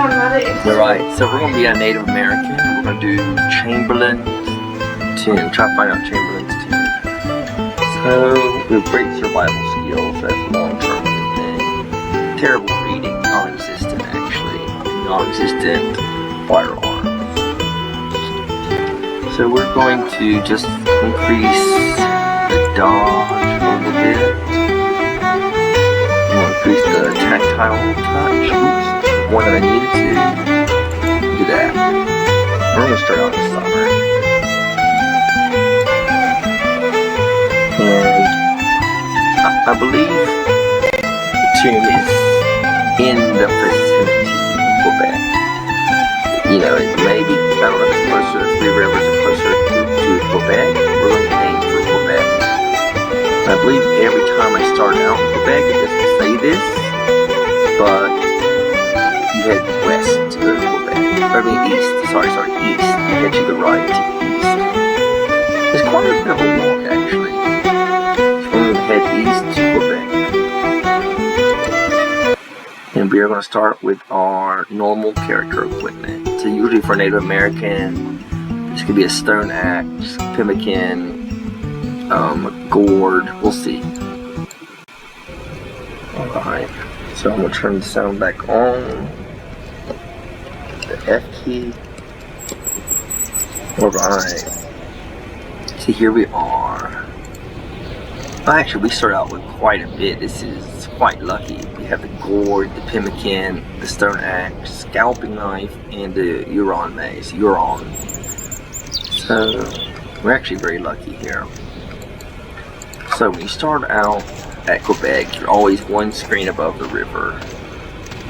Alright, so we're going to be a Native American. We're going to do Chamerlain's tune. Try to find out Chamerlain's tune. So, we have great survival skills. That's long-term thing. Terrible reading. Non-existent, actually. Non-existent firearms. So we're going to just increase the dodge a little bit. We'll increase the tactile touch. Oops. More than I needed to do that. We're going to start out in summer. And I believe the tune is in the vicinity of Quebec. You know, it may be, I don't know if it's closer, if Three Rivers are closer to Quebec. We're going to aim for Quebec. I believe every time I start out in Quebec, it doesn't say this, but head west to Quebec. I mean east, sorry, east. Head to the right, east. It's quite a bit of a walk, actually. So we're going to head east to Quebec. And we are going to start with our normal character equipment. So usually for Native American, this could be a stone axe, pemmican, gourd, we'll see. Alright, so I'm going to turn the sound back on. The F key. Alright. So here we are. Actually, we start out with quite a bit. This is quite lucky. We have the gourd, the pemmican, the stone axe, scalping knife, and the Huron mace. So, we're actually very lucky here. So, when you start out at Quebec, you're always one screen above the river.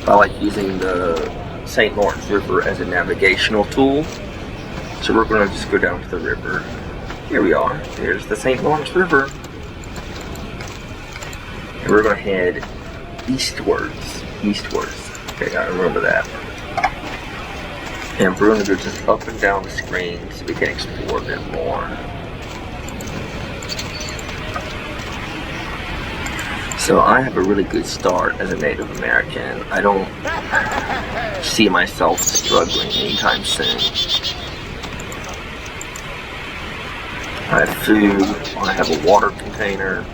I like using the St. Lawrence River as a navigational tool. So we're going to just go down to the river. Here we are. There's the St. Lawrence River. And we're going to head eastwards. Okay, gotta remember that. And we're going to go just up and down the screen so we can explore a bit more. So I have a really good start as a Native American. I don't see myself struggling anytime soon. I have food, I have a water container,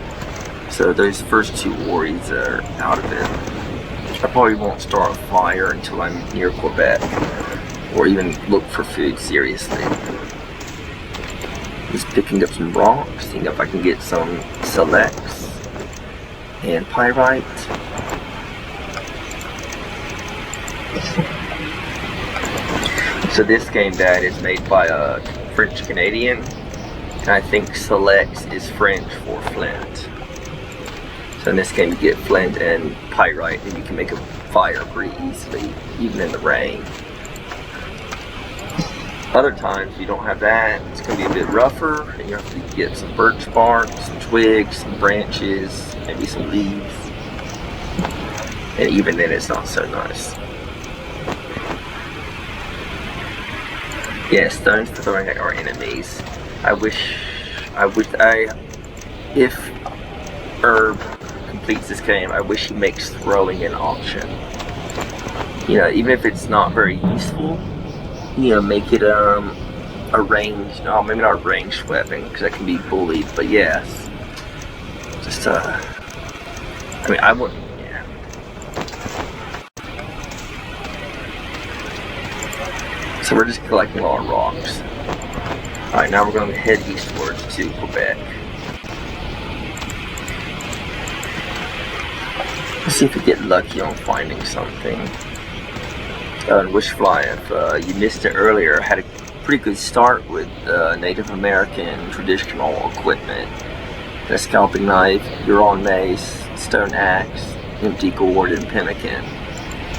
so those first two worries are out of it. I probably won't start a fire until I'm near Quebec, or even look for food seriously. Just picking up some rocks, seeing if I can get some selects and pyrite. So this game, Dad, is made by a French Canadian, and I think Selects is French for flint. So in this game you get flint and pyrite, and you can make a fire pretty easily, even in the rain. Other times you don't have that, it's going to be a bit rougher, and you have to get some birch bark, some twigs, some branches, maybe some leaves. And even then it's not so nice. Yeah, stones for throwing at our enemies. If Herb completes this game, I wish he makes throwing an option. You know, even if it's not very useful, you know, make it a ranged, no, maybe not a ranged weapon, because that can be bullied, but yes. Just, I mean, I wouldn't, yeah. So we're just collecting all our rocks. Alright, now we're going to head eastwards to Quebec. Let's see if we get lucky on finding something. Wishfly, if you missed it earlier, had a pretty good start with Native American traditional equipment. The scalping knife, Huron mace, stone axe, empty gourd, and pemmican.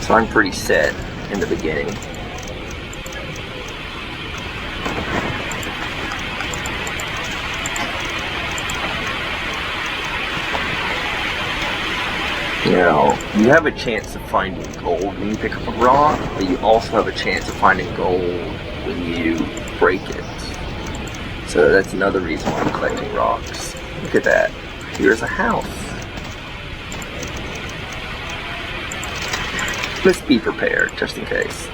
So I'm pretty set in the beginning. You know, you have a chance of finding gold when you pick up a rock, but you also have a chance of finding gold when you break it. So that's another reason why I'm collecting rocks. Look at that. Here's a house. Let's be prepared, just in case.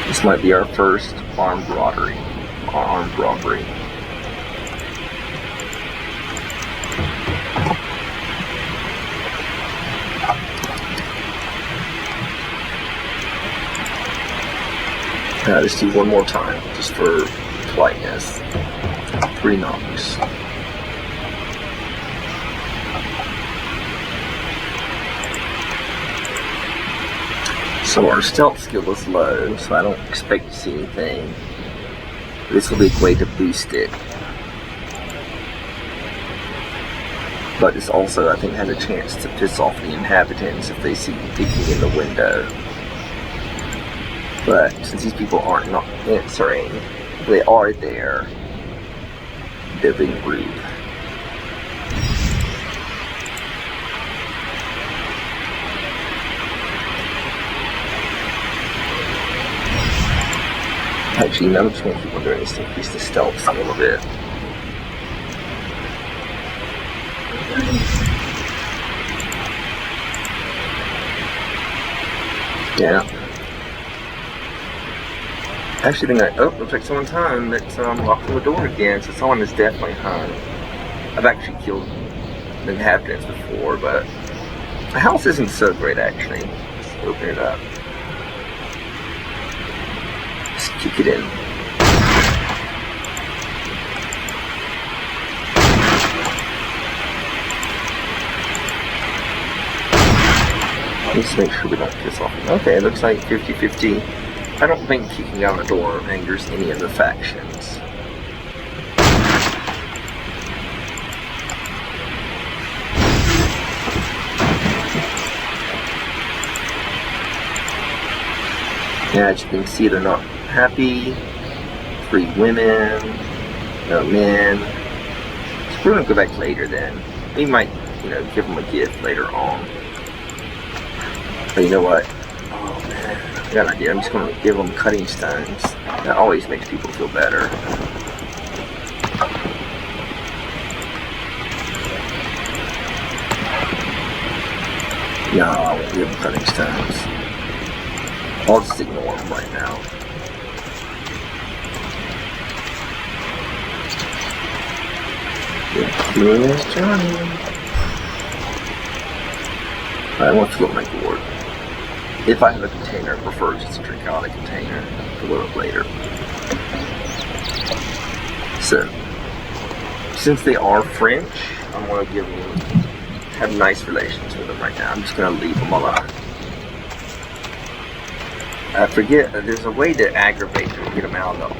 This might be our first armed robbery. Just do one more time, just for politeness. 3 knocks. So our stealth skill is low, so I don't expect to see anything. This will be a way to boost it. But this also, I think, has a chance to piss off the inhabitants if they see me peeking in the window. But since these people aren't not answering, they are there. They're being rude. Actually, now I'm just going to keep on doing this to increase the stealth a little bit. Yeah. Actually, think looks like someone's home that's locking the door again, so someone is definitely home. I've actually killed the inhabitants before, but the house isn't so great actually. Let's open it up. Just kick it in. Let's make sure we don't piss off. Okay, it looks like 50-50. I don't think kicking down the door angers any of the factions. Yeah, as you can see, they're not happy. 3 women, no men. So we're gonna go back later then. We might, give them a gift later on. But you know what? Oh man, I got an idea. I'm just gonna give them cutting stones. That always makes people feel better. No, I won't give them cutting stones. I'll just ignore them right now. Here's Johnny. I want to fill up my gourd. If I have a container, I prefer just to drink out of a container a little bit later. So, since they are French, I'm going to have nice relations with them right now. I'm just going to leave them alone. I forget, there's a way to aggravate them and get them out of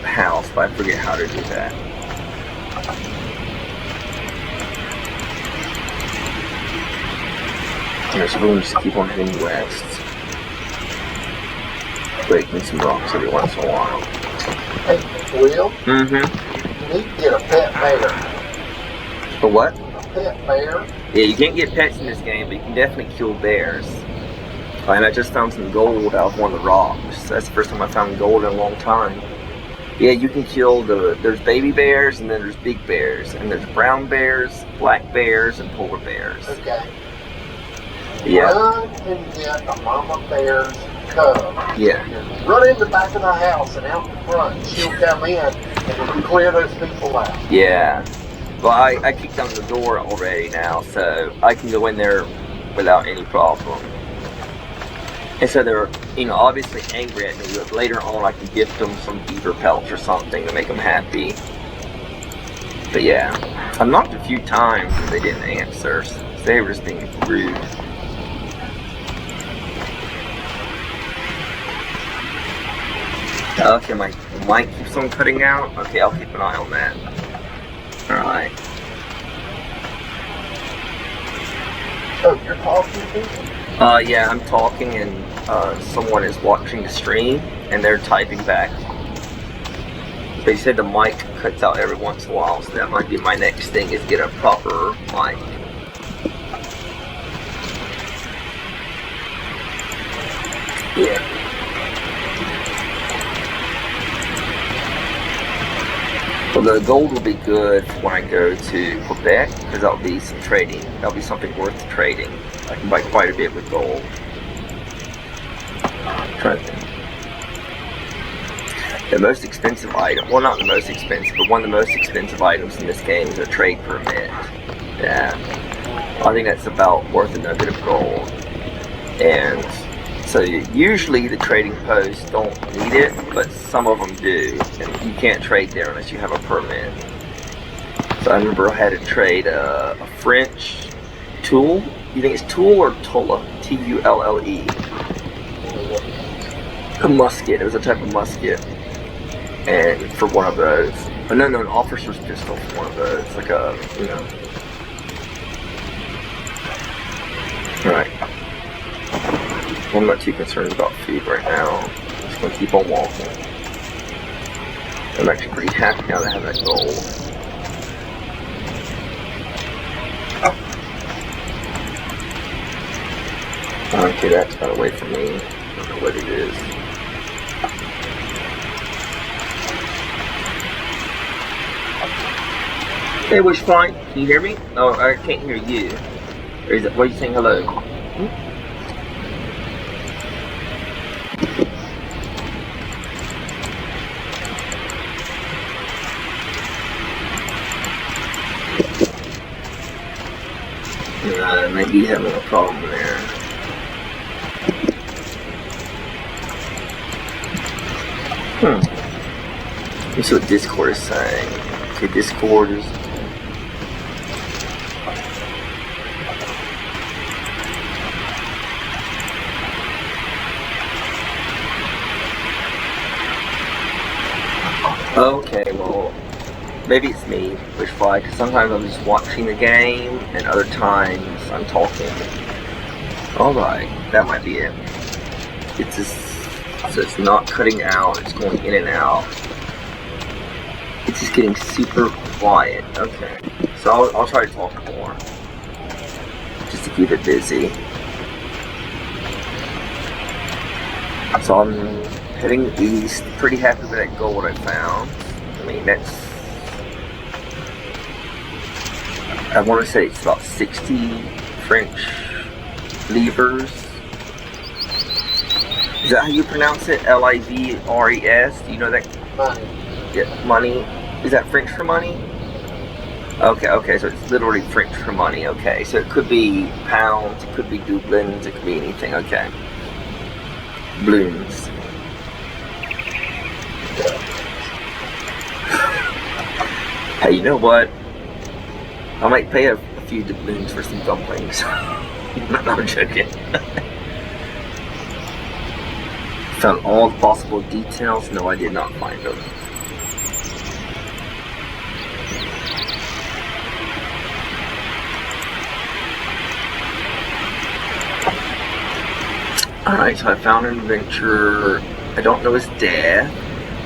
the house, but I forget how to do that. Alright, so we'll just keep on heading west. Breaking some rocks every once in a while. Hey, Will? Mm-hmm. You need to get a pet bear. For what? A pet bear? Yeah, you can't get pets in this game, but you can definitely kill bears. And I just found some gold out of one of the rocks. That's the first time I found gold in a long time. Yeah, you can kill there's baby bears, and then there's big bears. And there's brown bears, black bears, and polar bears. Okay. Yeah. Run and get a mama bear's cub. Yeah. Run in the back of the house and out the front. She'll come in and we'll clear those people out. Yeah. Well, I kicked down the door already now, so I can go in there without any problem. And so they're, obviously angry at me, but later on I can gift them some beaver pelts or something to make them happy. But yeah, I've knocked a few times and they didn't answer, so they were just being rude. Okay, my mic keeps on cutting out. Okay, I'll keep an eye on that. Alright. Oh, you're talking to people? Yeah, I'm talking and someone is watching the stream and they're typing back. They said the mic cuts out every once in a while, so that might be my next thing, is get a proper mic. Yeah. Although gold will be good when I go to Quebec, because that'll be some trading. That'll be something worth trading. I can buy quite a bit with gold. I'm trying to think. The most expensive item, well, not the most expensive, but one of the most expensive items in this game is a trade permit. Yeah, I think that's about worth a nugget of gold. And so usually the trading posts don't need it, but some of them do. And you can't trade there unless you have a permit. So I remember I had to trade a French tool. You think it's tool or tulle? T-U-L-L-E. A musket. It was a type of musket. And for one of those. Oh, no, an officer's pistol for one of those. Like a, you know. Alright. I'm not too concerned about food right now. I'm just gonna keep on walking. I'm actually pretty happy now to have that gold. Okay, that's got away from me. I don't know what it is. Hey, what's fine? Can you hear me? Oh, I can't hear you. Or is it, what are you saying hello? Maybe having a problem there. Let me see what Discord is saying. Okay, Discord is... Okay, well, maybe it's me, Wishfly, because sometimes I'm just watching the game, and other times I'm talking. Alright, that might be it. It's just, so it's not cutting out, it's going in and out. It's just getting super quiet. Okay, so I'll try to talk more, just to keep it busy. So I'm heading east, pretty happy with that gold I found. I mean, that's... I want to say it's about 60 French livres. Is that how you pronounce it? L-I-V-R-E-S? Do you know that? Money. Yeah, money. Is that French for money? Okay, so it's literally French for money. Okay, so it could be pounds, it could be doublins, it could be anything. Okay. Balloons. Hey, you know what? I might pay a few doubloons for some dumplings. No, I'm joking. Found all the possible details. No, I did not find them. Alright, so I found an adventurer. I don't know his death.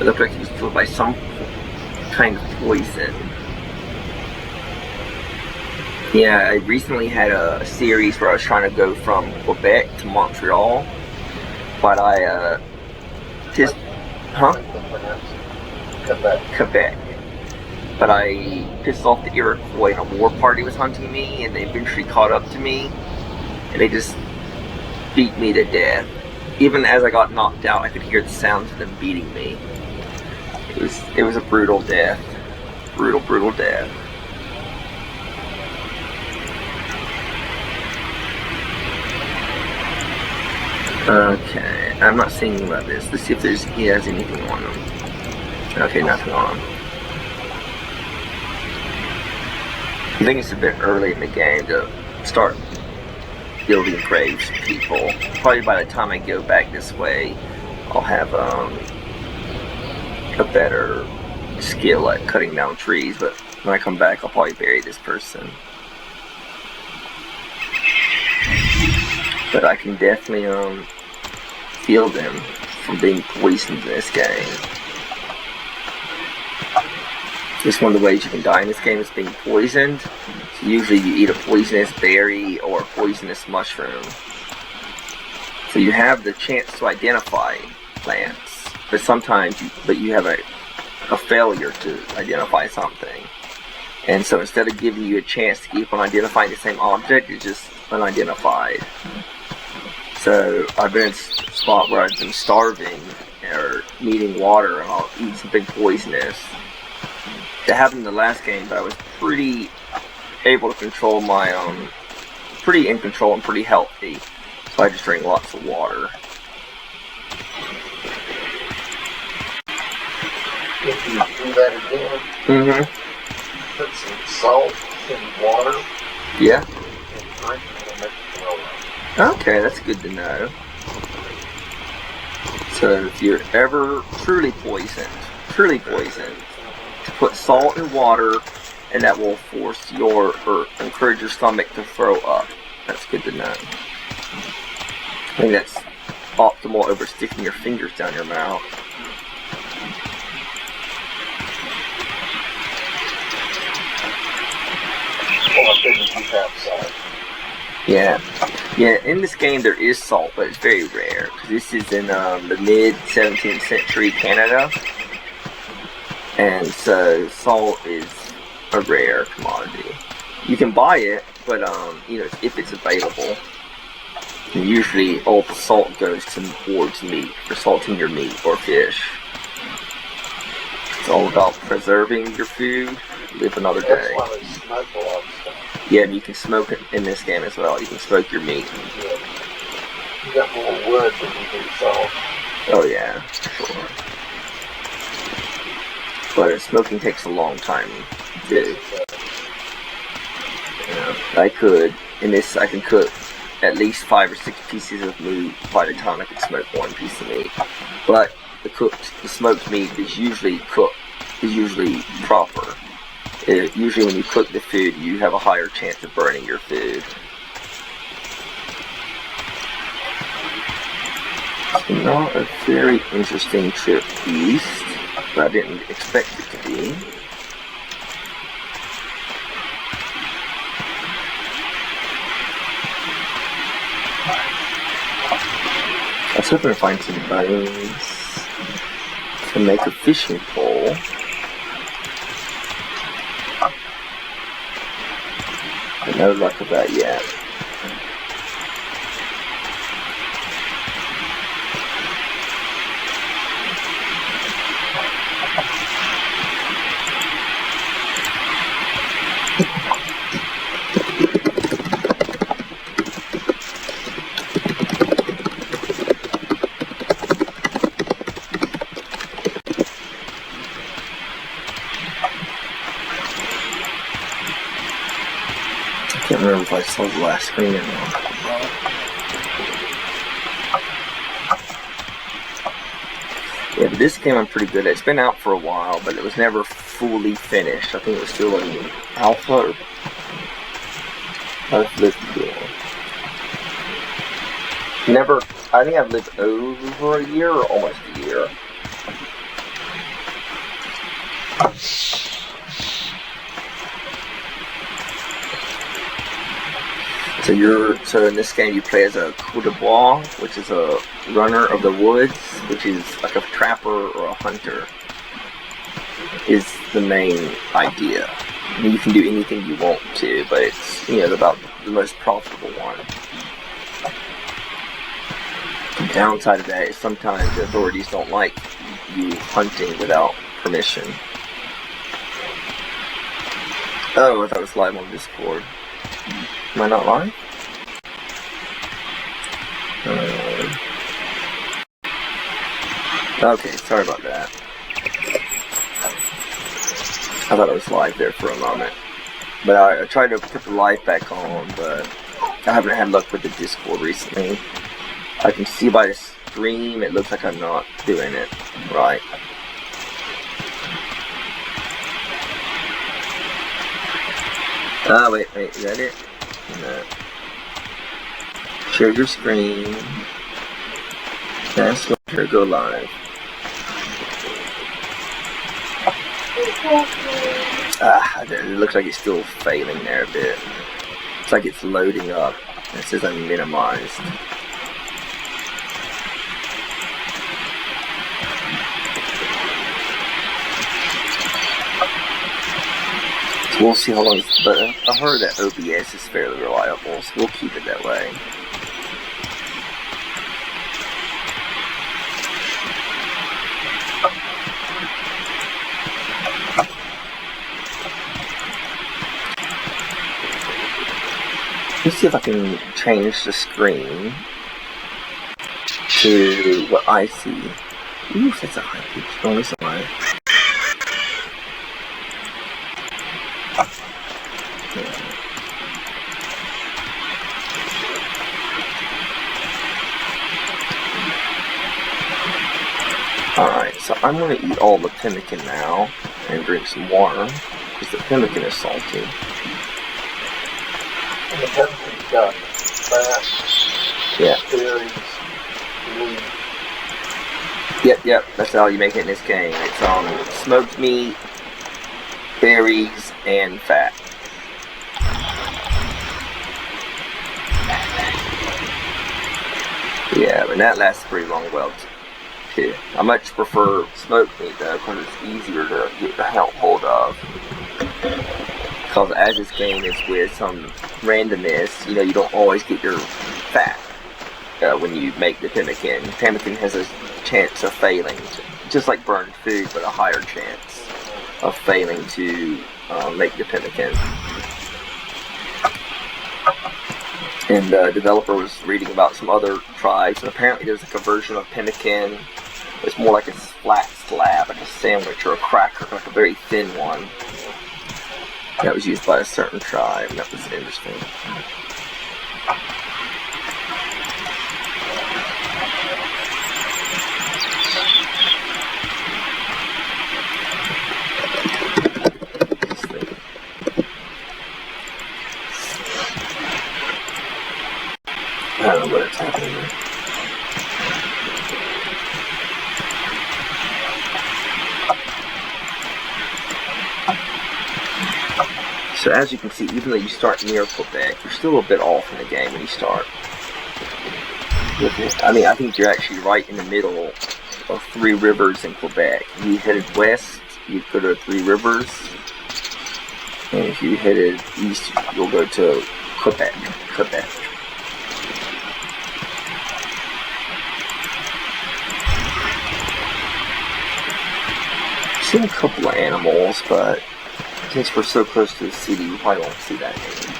It looked like he was killed by some kind of poison. Yeah, I recently had a series where I was trying to go from Quebec to Montreal, but I just, Quebec. But I pissed off the Iroquois and a war party was hunting me, and they eventually caught up to me, and they just beat me to death. Even as I got knocked out, I could hear the sounds of them beating me. It was a brutal death. Brutal death. Okay, I'm not seeing about this. Let's see if he has anything on him. Okay, nothing on him. I think it's a bit early in the game to start building graves for people. Probably by the time I go back this way, I'll have a better skill at cutting down trees, but when I come back I'll probably bury this person. But I can definitely heal them from being poisoned in this game. Just one of the ways you can die in this game is being poisoned. So usually you eat a poisonous berry or a poisonous mushroom. So you have the chance to identify plants, but sometimes you have a a failure to identify something. And so instead of giving you a chance to keep on identifying the same object, it's just unidentified. So I've been in a spot where I've been starving or needing water, and I'll eat something poisonous. That happened in the last game, but I was pretty able to control my pretty in control and pretty healthy. So I just drank lots of water. If you do that again, put some salt in water. Yeah. And drink it and make it throw up. Okay, that's good to know. So if you're ever truly poisoned, to put salt in water, and that will force or encourage your stomach to throw up. That's good to know. I think that's optimal over sticking your fingers down your mouth. Well, I think you have salt. Yeah, in this game there is salt, but it's very rare, because this is in the mid-17th century Canada, and so salt is a rare commodity. You can buy it, but if it's available. And usually all the salt goes towards meat, for salting your meat or fish. It's all about preserving your food, live another day. That's why they smoke a lot of stuff. Yeah, and you can smoke it in this game as well. You can smoke your meat. Yeah. You got more wood than you do salt. Oh yeah, sure. But smoking takes a long time to do. I can cook at least 5 or 6 pieces of meat by the time I can smoke 1 piece of meat. But the smoked meat is usually proper. Usually when you cook the food, you have a higher chance of burning your food. Not a very interesting trip east, but I didn't expect it to be. I was hoping to find some bones to make a fishing pole. But no luck with that yet. I can't remember if I saw the last screen or not. Yeah, but this game I'm pretty good at. It's been out for a while, but it was never fully finished. I think it was still in alpha or I've lived I think I've lived over a year or almost a year. So in this game you play as a coup de bois, which is a runner of the woods, which is like a trapper or a hunter, is the main idea. I mean, you can do anything you want to, but it's about the most profitable one. The downside of that is sometimes the authorities don't like you hunting without permission. Oh, I thought it was live on Discord. Am I not live? Okay, sorry about that. I thought it was live there for a moment. But I tried to put the live back on, but I haven't had luck with the Discord recently. I can see by the stream, it looks like I'm not doing it right. Wait, is that it? No. Share your screen. That's LWillter, go live. It looks like it's still failing there a bit. It's like it's loading up. It says I'm minimized. So we'll see how long it's, but I heard that OBS is fairly reliable, so we'll keep it that way. Let's see if I can change the screen to what I see. Ooh, that's a high pitch. Oh, this way. Alright, so I'm going to eat all the pemmican now and drink some water because the pemmican is salty. And the pemmican's got fat, Yeah. berries, meat. Yep, that's how you make it in this game. It's smoked meat, berries, and fat. Yeah, and that lasts pretty long well too. I much prefer smoked meat though, because it's easier to get the hold of. Because as this game is with some randomness, you don't always get your fat when you make the pemmican. Pemmican has a chance of failing, just like burned food, but a higher chance of failing to make the pemmican. And the developer was reading about some other tribes, and apparently there's like a version of pemmican. It's more like a flat slab, like a sandwich or a cracker, like a very thin one. That was used by a certain tribe, and that was interesting. I don't know what's happening here. So as you can see, even though you start near Quebec, you're still a bit off in the game when you start. I mean, I think you're actually right in the middle of Three Rivers in Quebec. If you headed west, you'd go to Three Rivers. And if you headed east, you'll go to Quebec. Seen a couple of animals, but since we're so close to the city, we probably won't see that anymore.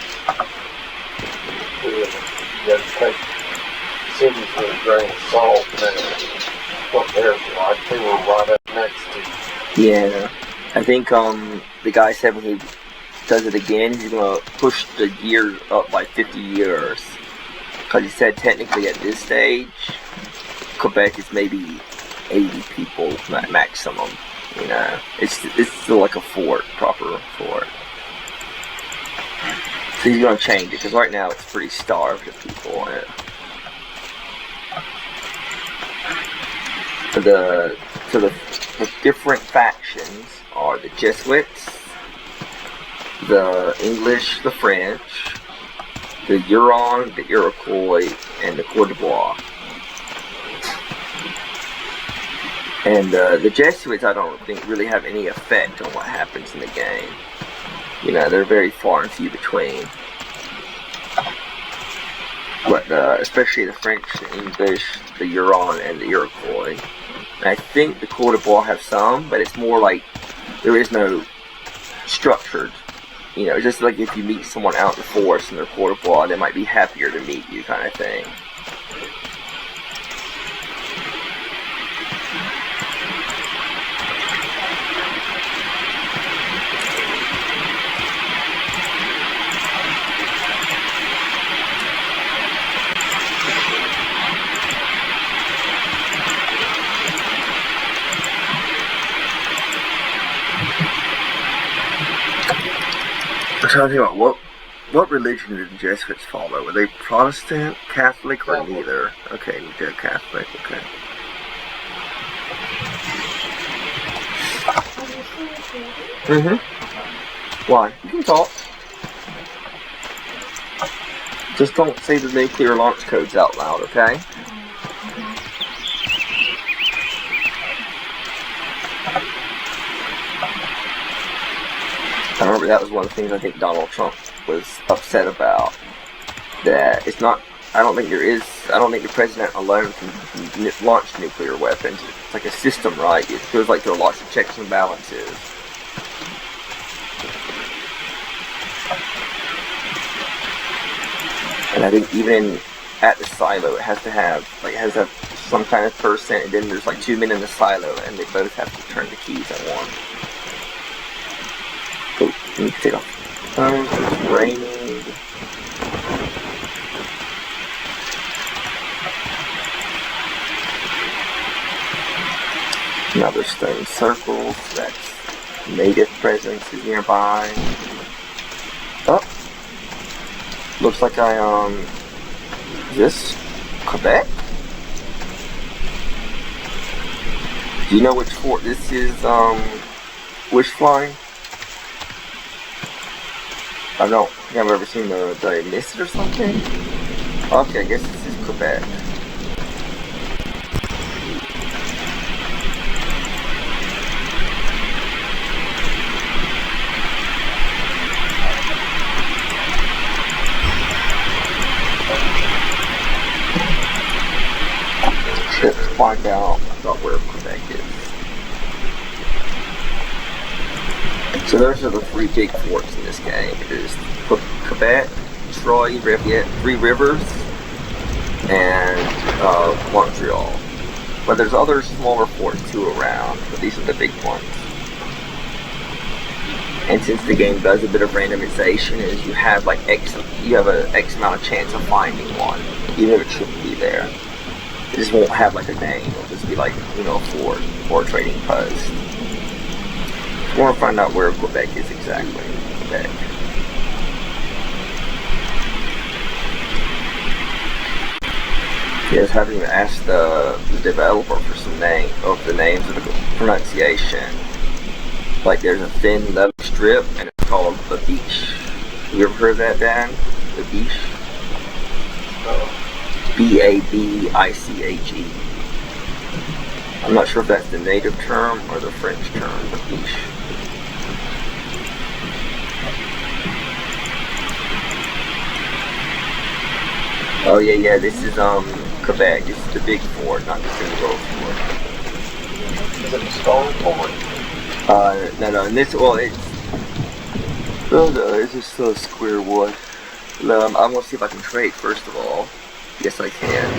You have to take cities with a grain of salt and what they're like. They were right up next to you. Yeah, I think the guy said when he does it again, he's gonna push the year up by 50 years. Because he said technically at this stage, Quebec is maybe 80 people maximum. It's still like a proper fort. So he's gonna change it because right now it's pretty starved of people. The different factions are the Jesuits, the English, the French, the Huron, the Iroquois, and the Cote d'Ivoire. And the Jesuits, I don't think, really have any effect on what happens in the game. They're very far and few between. But especially the French, the English, the Huron, and the Iroquois. And I think the Cote d'Ivoire have some, but it's more like there is no structured. Just like if you meet someone out in the forest and they're Cote d'Ivoire, they might be happier to meet you, kind of thing. I'm trying to think about what religion did the Jesuits follow? Were they Protestant, Catholic, or neither? Okay, they're Catholic, okay. Why? You can talk. Just don't say the nuclear launch codes out loud, okay? I remember that was one of the things I think Donald Trump was upset about. That it's not. I don't think the president alone can launch nuclear weapons. It's like a system, right? It feels like there are lots of checks and balances. And I think even at the silo, it has to have some kind of person, and then there's like 2 men in the silo, and they both have to turn the keys at once. Oh, let me take off. It's raining. Another stone circles. That's native presence is nearby. Oh, looks like is this Quebec? Do you know which fort this is? Wish flying? I don't think I've ever seen did I miss it or something? Okay, I guess this is Quebec. Let's find out about where Quebec is. So those are the 3 big forts in this game. There's Quebec, Troy, Three Rivers, and Montreal. But there's other smaller forts too around, but these are the big ones. And since the game does a bit of randomization, is you have an X amount of chance of finding one, even if it shouldn't be there. It just won't have like a name. It'll just be like, a fort or a trading post. I want to find out where Quebec is exactly. Quebec. Yes, having to ask the developer for some the names of the pronunciation. Like there's a thin leather strip and it's called the beach. You ever heard of that, Dan? The beach? B-A-B-I-C-H-E. I'm not sure if that's the native term or the French term, the beach. Oh yeah, this is Quebec. This is the big fort, not the single fort. Is it a stone fort? No, and this, it's just a square one. I'm gonna see if I can trade first of all. Yes, I can.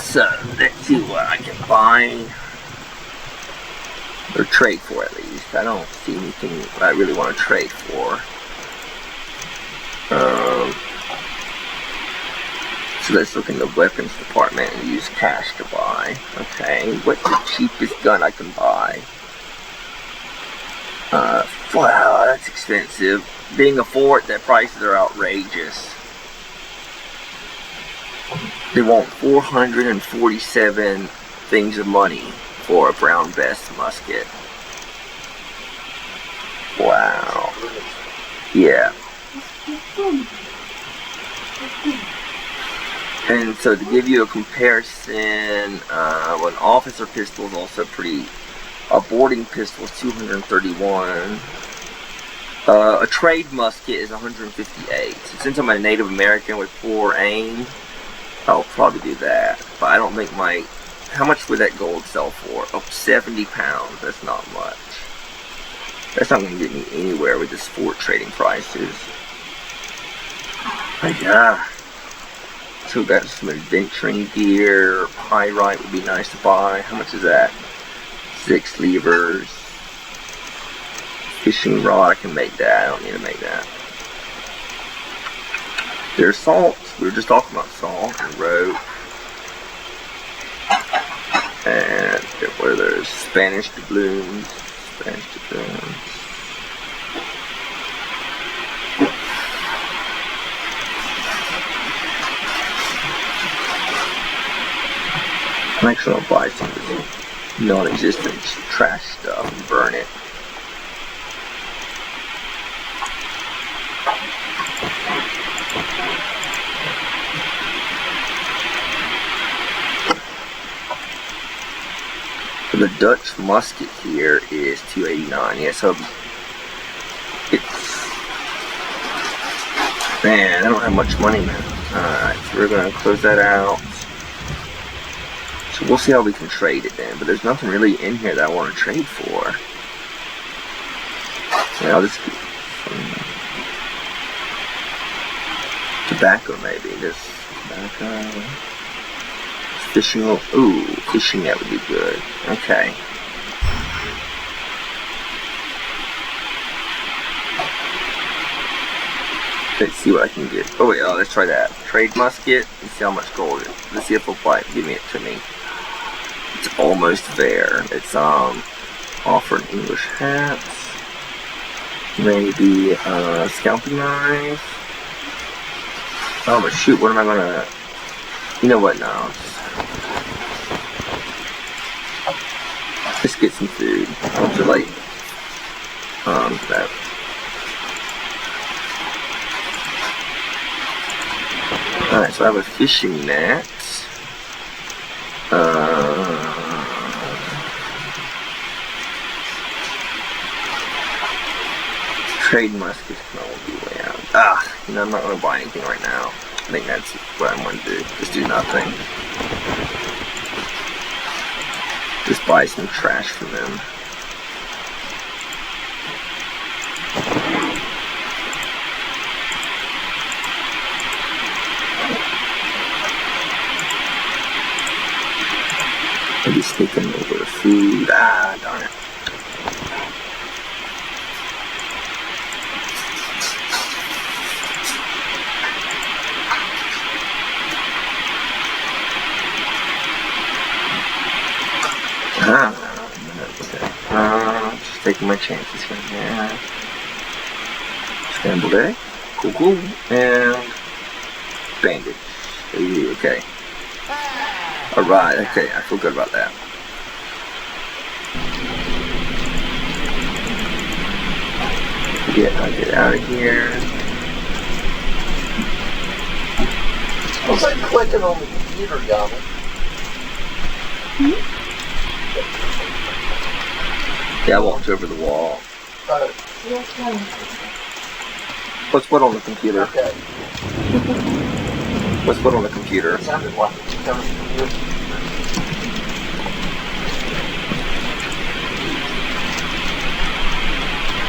So, let's see what I can buy. Or trade for at least. I don't see anything that I really want to trade for. So let's look in the weapons department and use cash to buy. Okay, what's the cheapest gun I can buy? Wow, that's expensive. Being a fort, their prices are outrageous. They want 447 things of money for a Brown Bess musket. Wow. Yeah. And so to give you a comparison, an officer pistol is also a boarding pistol is 231. A trade musket is 158. So since I'm a Native American with poor aim, I'll probably do that. But I don't think how much would that gold sell for? Oh, 70 pounds. That's not much. That's not going to get me anywhere with this fort trading prices. But yeah. So we got some adventuring gear. Pyrite would be nice to buy. How much is that? 6 levers. Fishing rod, I can make that. I don't need to make that. There's salt. We were just talking about salt and rope. And what are those? Spanish doubloons. Spanish doubloons. I'm actually going to buy some of this non-existent trash stuff and burn it. The Dutch musket here is $2.89. Yeah, so it's, man, I don't have much money, man. Alright, so we're gonna close that out. So we'll see how we can trade it then, but there's nothing really in here that I want to trade for. Yeah, I'll just keep tobacco maybe. Just tobacco. Fishing. Ooh, fishing, that would be good. Okay. Let's see what I can get. Oh wait, let's try that. Trade musket. Let's see how much gold it is. Let's see if it'll buy it. Give me it to me. It's almost there. It's offering English hats. Maybe scalping knife. Oh but shoot, what am I gonna, you know what, now let's get some food. I'll just like that. Alright, so I have a fishing net. Trade muskets can all be way out. You know, I'm not going to buy anything right now. I think that's what I'm going to do. Just do nothing. Just buy some trash from them. Maybe sneak them over the food. Darn it. Just taking my chances here. Yeah. Scrambled egg. Cool. And bandage. Okay. Alright, okay, I feel good about that. I'll get out of here. I was like clicking on the computer, Yama. Yeah, I walked over the wall. What's what on the computer? Okay. What's what on the computer? It sounded like it was coming from you.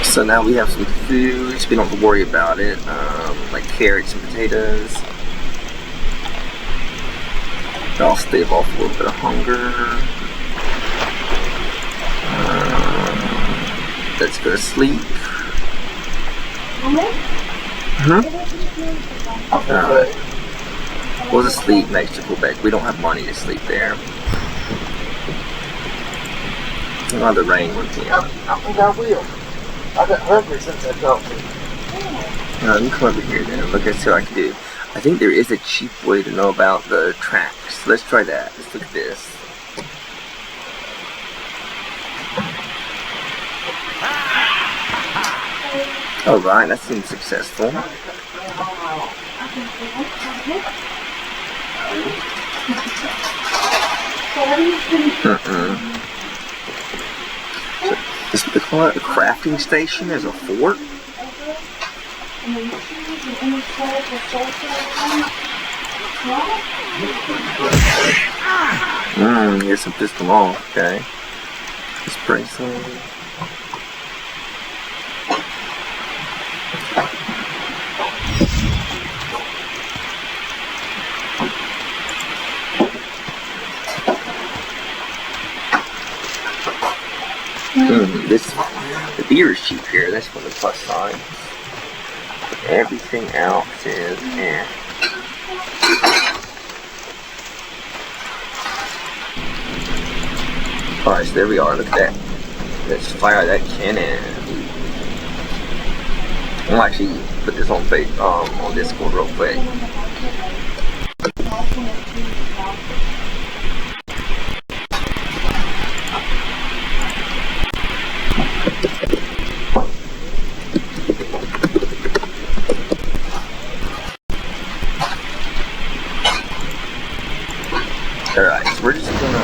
So now we have some food, so we don't have to worry about it. Like carrots and potatoes. I'll stave off a little bit of hunger. Let's go to sleep. We'll just sleep next to Quebec. We don't have money to sleep there. Oh, the rain went down. I think I will. I've been hungry since I talked to you. Let me come over here then. Look, let's see what I can do. I think there is a cheap way to know about the tracks. Let's try that. Let's look at this. Alright, that seems successful. Is what they call it a crafting station? There's a fort? Here's some pistol off, okay. Let's bring some. The beer is cheap here, that's one of the plus signs. Everything else is Alright, so there we are, look at that. Let's fire that cannon. I'll actually put this on Discord real quick. Alright, so we're just gonna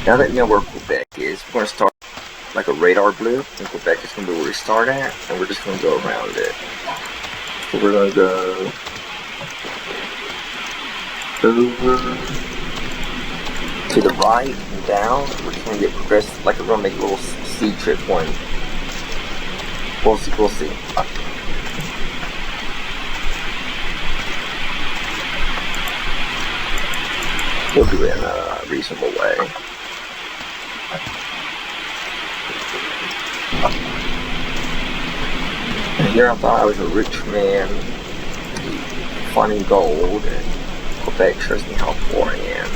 Now that you know where Quebec is, we're going to start like a radar blue, and Quebec is going to be where we start at, and we're just going to go around it. So we're going to go over to the right and down. We're just going to get progressive, like we're going to make a little C trip one. We'll see, we'll see. We'll do it in a reasonable way. And here I thought I was a rich man finding gold, and Quebec shows me how poor I am.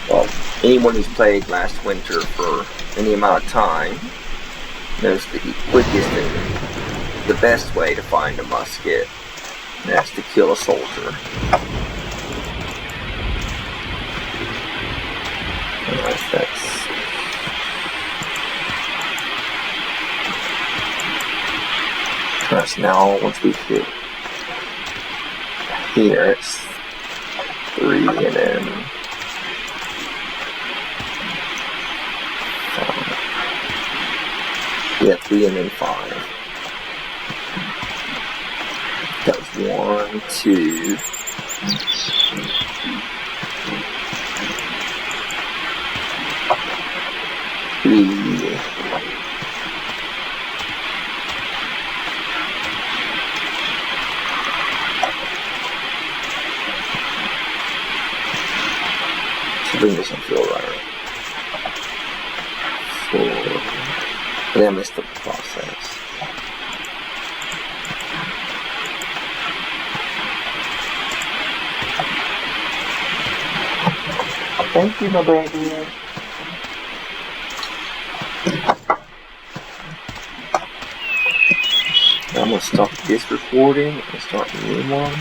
Well, anyone who's played last winter for any amount of time knows the quickest and the best way to find a musket, and that's to kill a soldier. That's now, once we hit here, it's 3 and then 5. Yeah, 3 and then 5. That was 1, 2. 3. Something doesn't feel right. 4. I think I messed up the process. Thank you, my baby. I'm gonna stop this recording and start a new one.